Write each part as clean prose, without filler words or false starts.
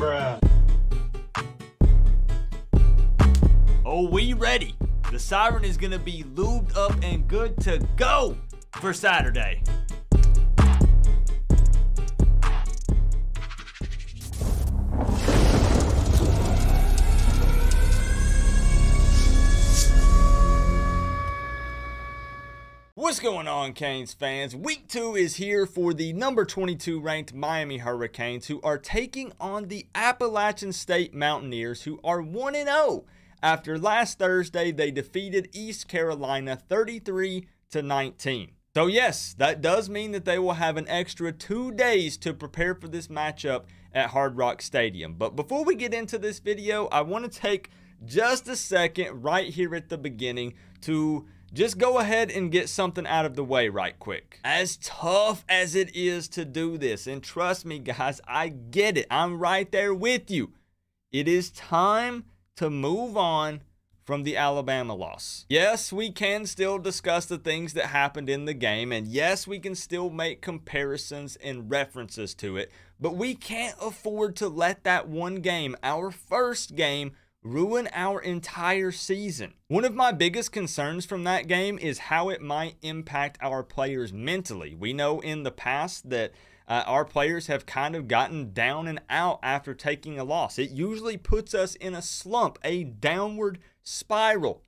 Bruh. Oh, we ready. The siren is gonna be lubed up and good to go for Saturday. What's going on, Canes fans? Week 2 is here for the number 22 ranked Miami Hurricanes, who are taking on the Appalachian State Mountaineers, who are 1-0 after last Thursday they defeated East Carolina 33-19. So yes, that does mean that they will have an extra 2 days to prepare for this matchup at Hard Rock Stadium. But before we get into this video, I want to take just a second right here at the beginning to just go ahead and get something out of the way right quick. As tough as it is to do this, and trust me guys, I get it. I'm right there with you. It is time to move on from the Alabama loss. Yes, we can still discuss the things that happened in the game, and yes, we can still make comparisons and references to it, but we can't afford to let that one game, our first game, ruin our entire season. One of my biggest concerns from that game is how it might impact our players mentally. We know in the past that our players have kind of gotten down and out after taking a loss. It usually puts us in a slump, a downward spiral.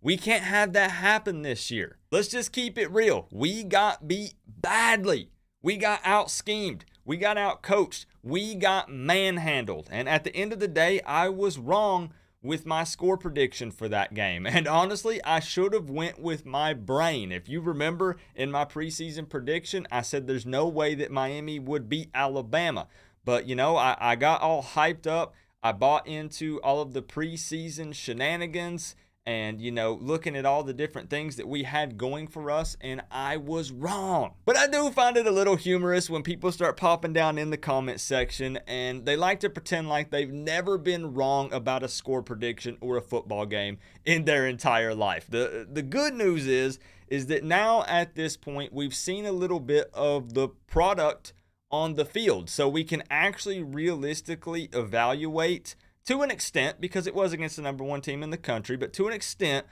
We can't have that happen this year. Let's just keep it real. We got beat badly. We got out-schemed. We got out-coached. We got manhandled. And at the end of the day, I was wrong with my score prediction for that game. And honestly, I should have went with my brain. If you remember in my preseason prediction, I said there's no way that Miami would beat Alabama. But, you know, I got all hyped up. I bought into all of the preseason shenanigans and, you know, looking at all the different things that we had going for us, and I was wrong. But I do find it a little humorous when people start popping down in the comment section and they like to pretend like they've never been wrong about a score prediction or a football game in their entire life. The good news is that now at this point, we've seen a little bit of the product on the field, so we can actually realistically evaluate to an extent, because it was against the number 1 team in the country, but to an extent,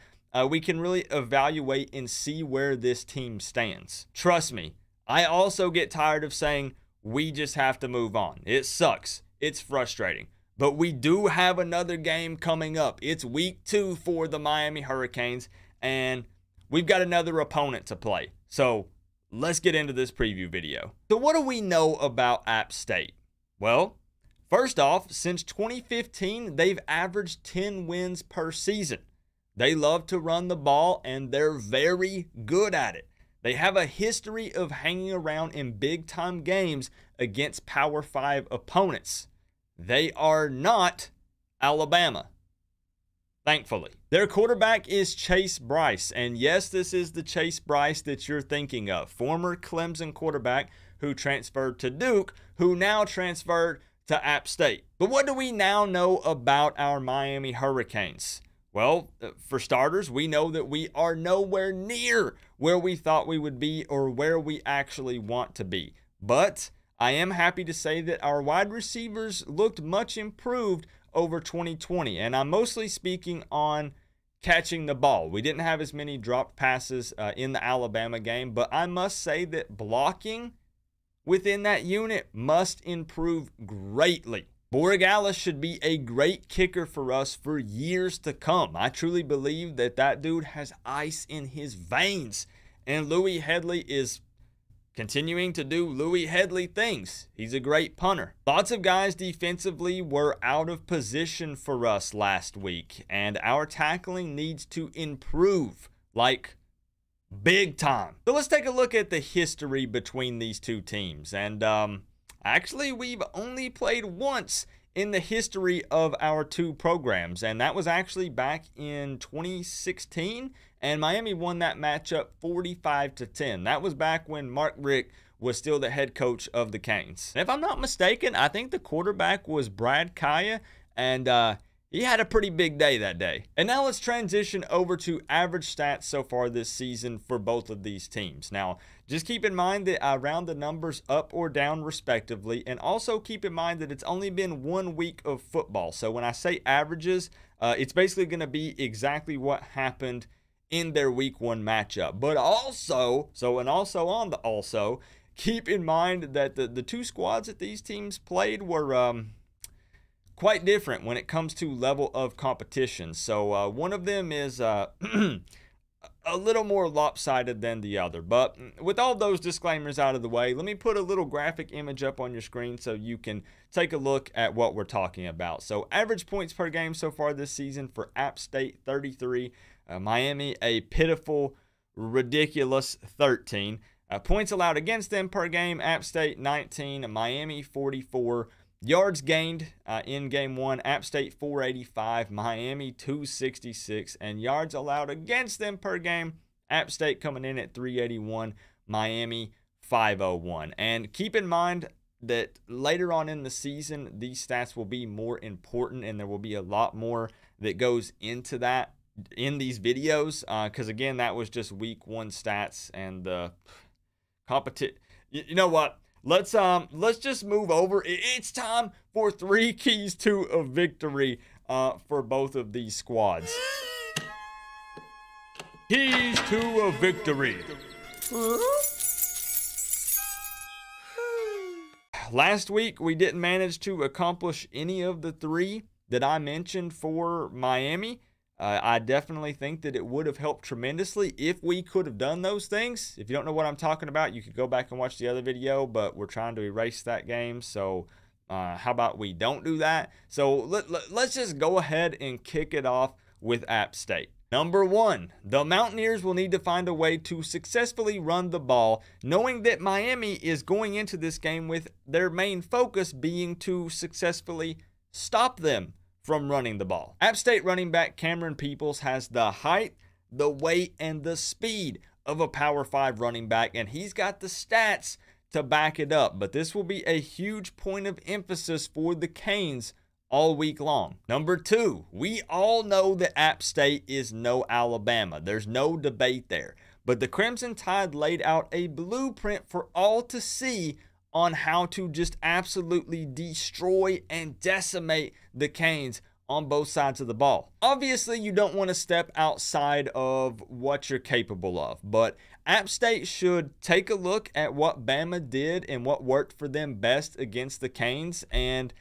we can really evaluate and see where this team stands. Trust me, I also get tired of saying we just have to move on. It sucks. It's frustrating. But we do have another game coming up. It's week 2 for the Miami Hurricanes, and we've got another opponent to play. So let's get into this preview video. So what do we know about App State? Well, first off, since 2015, they've averaged 10 wins per season. They love to run the ball, and they're very good at it. They have a history of hanging around in big-time games against Power 5 opponents. They are not Alabama, thankfully. Their quarterback is Chase Bryce, and yes, this is the Chase Bryce that you're thinking of. Former Clemson quarterback who transferred to Duke, who now transferred to App State. But what do we now know about our Miami Hurricanes? Well, for starters, we know that we are nowhere near where we thought we would be or where we actually want to be. But I am happy to say that our wide receivers looked much improved over 2020, and I'm mostly speaking on catching the ball. We didn't have as many dropped passes in the Alabama game, but I must say that blocking within that unit must improve greatly. Borregales should be a great kicker for us for years to come. I truly believe that that dude has ice in his veins, and Louis Headley is continuing to do Louis Headley things. He's a great punter. Lots of guys defensively were out of position for us last week, and our tackling needs to improve, like big time. So let's take a look at the history between these two teams. And actually, we've only played once in the history of our two programs, and that was actually back in 2016, and Miami won that matchup 45-10. That was back when Mark Richt was still the head coach of the Canes. And if I'm not mistaken, I think the quarterback was Brad Kaya, and he had a pretty big day that day. And now let's transition over to average stats so far this season for both of these teams. Now, just keep in mind that I round the numbers up or down respectively, and also keep in mind that it's only been 1 week of football. So when I say averages, it's basically going to be exactly what happened in their week 1 matchup. But also, keep in mind that the 2 squads that these teams played were quite different when it comes to level of competition. So one of them is a little more lopsided than the other. But with all those disclaimers out of the way, let me put a little graphic image up on your screen so you can take a look at what we're talking about. So average points per game so far this season for App State, 33. Miami, a pitiful, ridiculous 13. Points allowed against them per game, App State 19, Miami 44. Yards gained in game 1, App State 485, Miami 266, and yards allowed against them per game, App State coming in at 381, Miami 501. And keep in mind that later on in the season, these stats will be more important, and there will be a lot more that goes into that in these videos, because again, that was just week 1 stats and the competition. You know what? Let's just move over. It's time for 3 keys to a victory for both of these squads. Keys to a victory. Last week, we didn't manage to accomplish any of the 3 that I mentioned for Miami. I definitely think that it would have helped tremendously if we could have done those things. If you don't know what I'm talking about, you could go back and watch the other video, but we're trying to erase that game. So how about we don't do that? So let's just go ahead and kick it off with App State. Number 1, the Mountaineers will need to find a way to successfully run the ball, knowing that Miami is going into this game with their main focus being to successfully stop them from running the ball. App State running back Cameron Peoples has the height, the weight, and the speed of a Power 5 running back, and he's got the stats to back it up. But this will be a huge point of emphasis for the Canes all week long. Number 2, we all know that App State is no Alabama. There's no debate there. But the Crimson Tide laid out a blueprint for all to see on how to just absolutely destroy and decimate the Canes on both sides of the ball. Obviously, you don't want to step outside of what you're capable of, but App State should take a look at what Bama did and what worked for them best against the Canes, and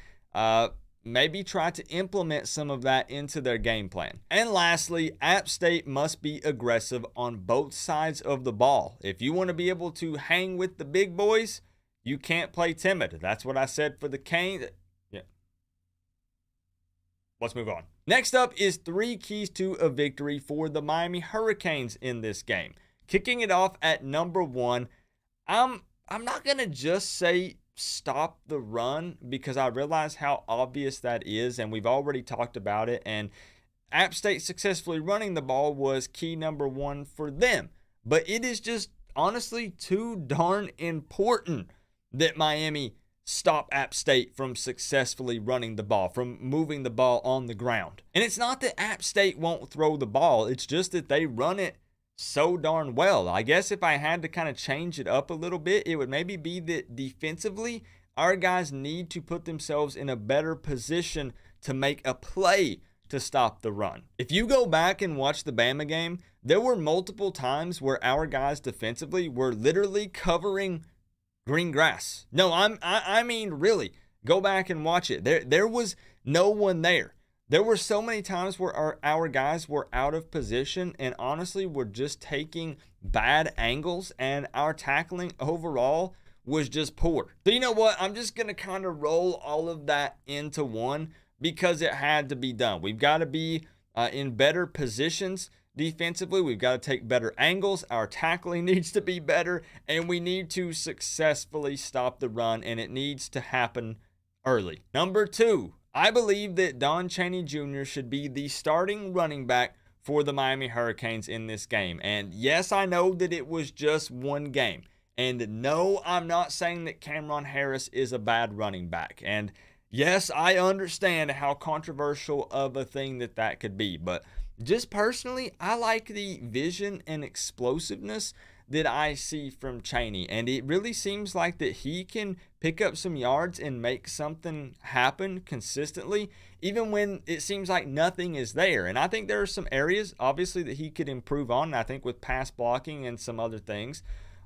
maybe try to implement some of that into their game plan. And lastly, App State must be aggressive on both sides of the ball. If you want to be able to hang with the big boys, you can't play timid. That's what I said for the Canes. Yeah. Let's move on. Next up is 3 keys to a victory for the Miami Hurricanes in this game. Kicking it off at number 1, I'm not going to just say stop the run, because I realize how obvious that is, and we've already talked about it, and App State successfully running the ball was key number 1 for them. But it is just honestly too darn important that Miami stop App State from successfully running the ball, from moving the ball on the ground. And it's not that App State won't throw the ball, it's just that they run it so darn well. I guess if I had to kind of change it up a little bit, it would maybe be that defensively, our guys need to put themselves in a better position to make a play to stop the run. If you go back and watch the Bama game, there were multiple times where our guys defensively were literally covering green grass. No, I mean really, go back and watch it. There was no one there. There were so many times where our guys were out of position and honestly were just taking bad angles, and our tackling overall was just poor. So you know what? I'm just going to kind of roll all of that into one because it had to be done. We've got to be in better positions defensively. We've got to take better angles. Our tackling needs to be better, and we need to successfully stop the run, and it needs to happen early. Number 2, I believe that Don Chaney Jr. should be the starting running back for the Miami Hurricanes in this game. And yes, I know that it was just one game. And no, I'm not saying that Cameron Harris is a bad running back. And Yes, I understand how controversial of a thing that could be, but just personally, I like the vision and explosiveness that I see from Cheney, and it really seems like that he can pick up some yards and make something happen consistently, even when it seems like nothing is there. And I think there are some areas, obviously, that he could improve on, I think with pass blocking and some other things.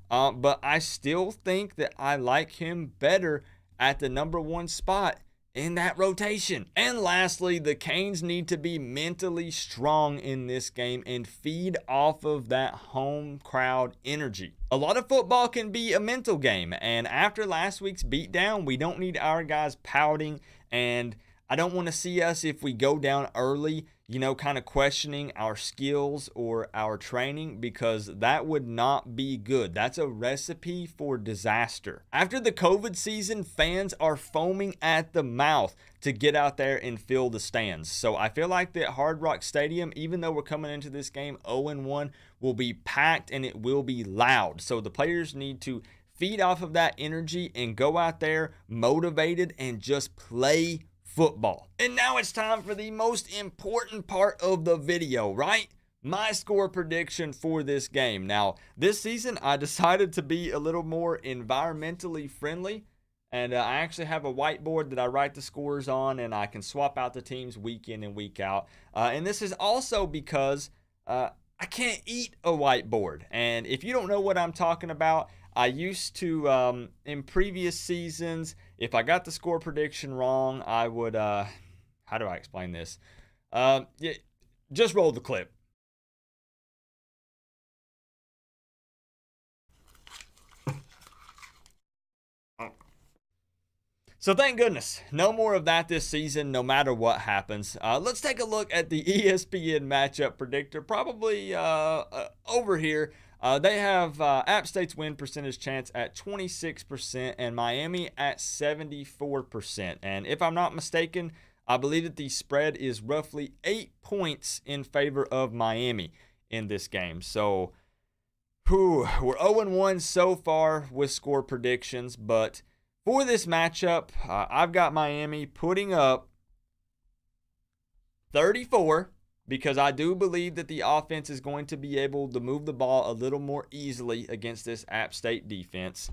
But I still think that I like him better at the number one spot in that rotation. And lastly, the Canes need to be mentally strong in this game and feed off of that home crowd energy. A lot of football can be a mental game, and after last week's beatdown, we don't need our guys pouting, and I don't want to see us, if we go down early, kind of questioning our skills or our training, because that would not be good. That's a recipe for disaster. After the COVID season, fans are foaming at the mouth to get out there and fill the stands. So I feel like that Hard Rock Stadium, even though we're coming into this game 0-1, will be packed and it will be loud. So the players need to feed off of that energy and go out there motivated and just play football. And now it's time for the most important part of the video, right? My score prediction for this game. Now, this season, I decided to be a little more environmentally friendly, and I actually have a whiteboard that I write the scores on, and I can swap out the teams week in and week out. And this is also because I can't eat a whiteboard. And if you don't know what I'm talking about, I used to, in previous seasons, if I got the score prediction wrong, I would, how do I explain this? Yeah, just roll the clip. So thank goodness, no more of that this season, no matter what happens. Let's take a look at the ESPN matchup predictor, probably over here. They have App State's win percentage chance at 26% and Miami at 74%. And if I'm not mistaken, I believe that the spread is roughly 8 points in favor of Miami in this game. So, we're 0-1 so far with score predictions, but for this matchup, I've got Miami putting up 34 because I do believe that the offense is going to be able to move the ball a little more easily against this App State defense.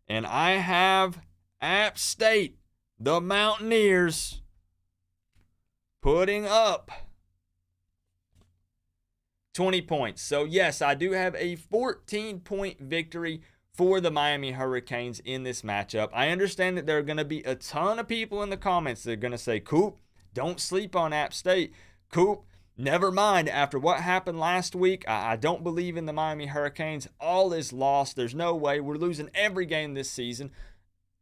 And I have App State, the Mountaineers, putting up 20 points. So, yes, I do have a 14-point victory for the Miami Hurricanes in this matchup. I understand that there are going to be a ton of people in the comments that are going to say, Coop, don't sleep on App State. Coop, never mind. After what happened last week, I don't believe in the Miami Hurricanes. All is lost. There's no way. We're losing every game this season.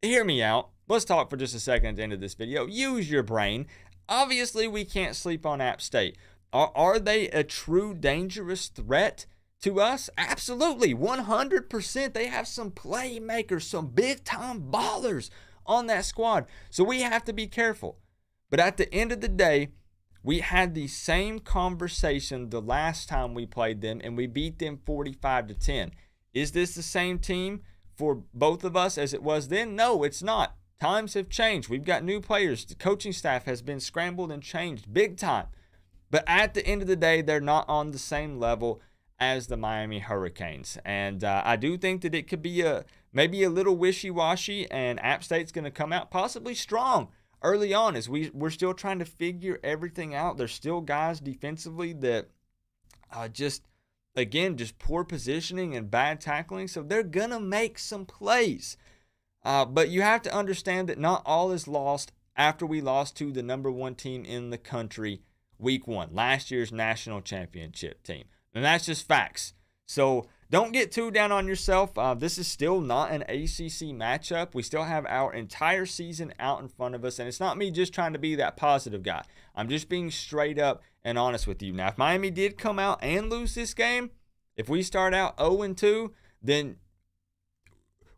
Hear me out. Let's talk for just a second at the end of this video. Use your brain. Obviously, we can't sleep on App State. Are they a true dangerous threat to us? Absolutely, 100%. They have some playmakers, some big-time ballers on that squad. So we have to be careful. But at the end of the day, we had the same conversation the last time we played them, and we beat them 45-10. Is this the same team for both of us as it was then? No, it's not. Times have changed. We've got new players. The coaching staff has been scrambled and changed big time. But at the end of the day, they're not on the same level as the Miami Hurricanes. And I do think that it could be maybe a little wishy-washy, and App State's going to come out possibly strong early on as we're still trying to figure everything out. There's still guys defensively that just poor positioning and bad tackling. So they're going to make some plays. But you have to understand that not all is lost after we lost to the number one team in the country week 1, last year's national championship team. And that's just facts. So don't get too down on yourself. This is still not an ACC matchup. We still have our entire season out in front of us. And it's not me just trying to be that positive guy. I'm just being straight up and honest with you. Now, if Miami did come out and lose this game, if we start out 0-2, then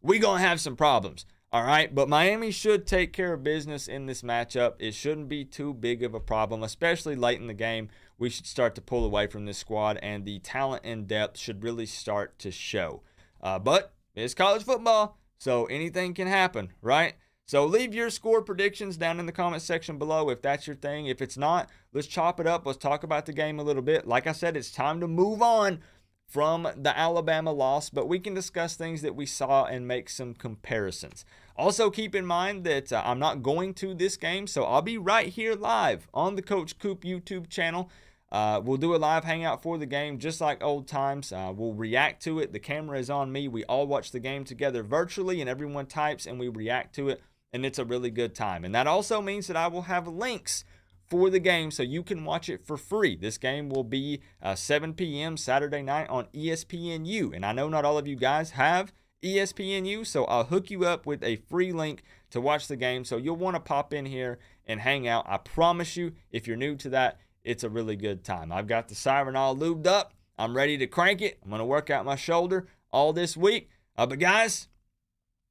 we're going to have some problems. All right, but Miami should take care of business in this matchup. It shouldn't be too big of a problem, especially late in the game. We should start to pull away from this squad, and the talent and depth should really start to show. But it's college football, so anything can happen, right? So leave your score predictions down in the comment section below if that's your thing. If it's not, let's chop it up. Let's talk about the game a little bit. Like I said, it's time to move on from the Alabama loss, but we can discuss things that we saw and make some comparisons. Also, keep in mind that I'm not going to this game, so I'll be right here live on the Coach Coop YouTube channel. We'll do a live hangout for the game just like old times. We'll react to it. The camera is on me. We all watch the game together virtually, and everyone types and we react to it, and it's a really good time. And that also means that I will have links for the game so you can watch it for free. This game will be 7 p.m. Saturday night on ESPNU, and I know not all of you guys have ESPNU, so I'll hook you up with a free link to watch the game, so you'll want to pop in here and hang out. I promise you, if you're new to that, it's a really good time. I've got the siren all lubed up. I'm ready to crank it. I'm going to work out my shoulder all this week. But guys,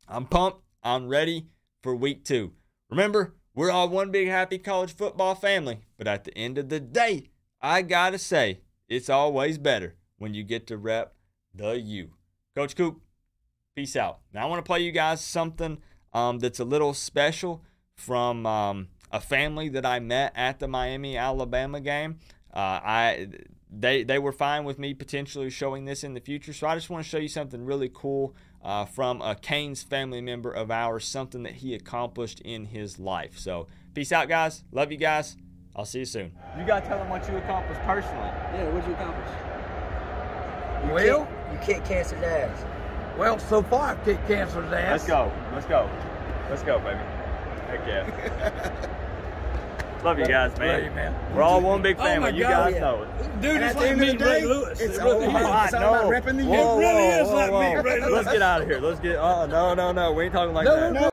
I'm pumped. I'm ready for week 2. Remember, we're all one big happy college football family. But at the end of the day, I got to say, it's always better when you get to rep the U. Coach Coop, peace out. Now I want to play you guys something that's a little special from a family that I met at the Miami-Alabama game. They were fine with me potentially showing this in the future, so I just want to show you something really cool from a Canes family member of ours, something that he accomplished in his life. So peace out, guys. Love you guys. I'll see you soon. You got to tell them what you accomplished personally. Yeah, what'd you accomplish? You kicked cancer's ass. Well, so far I've kicked cancer's ass. Let's go. Let's go. Let's go, baby. Heck yeah. Love you guys, man. Love you, man. We're all one big family. Oh you guys know it. Dude, it's like meeting Ray Lewis. It's It all really is. about repping the U. It really is like meeting Ray Lewis. Let's get out of here. Let's get. No. We ain't talking like that. No.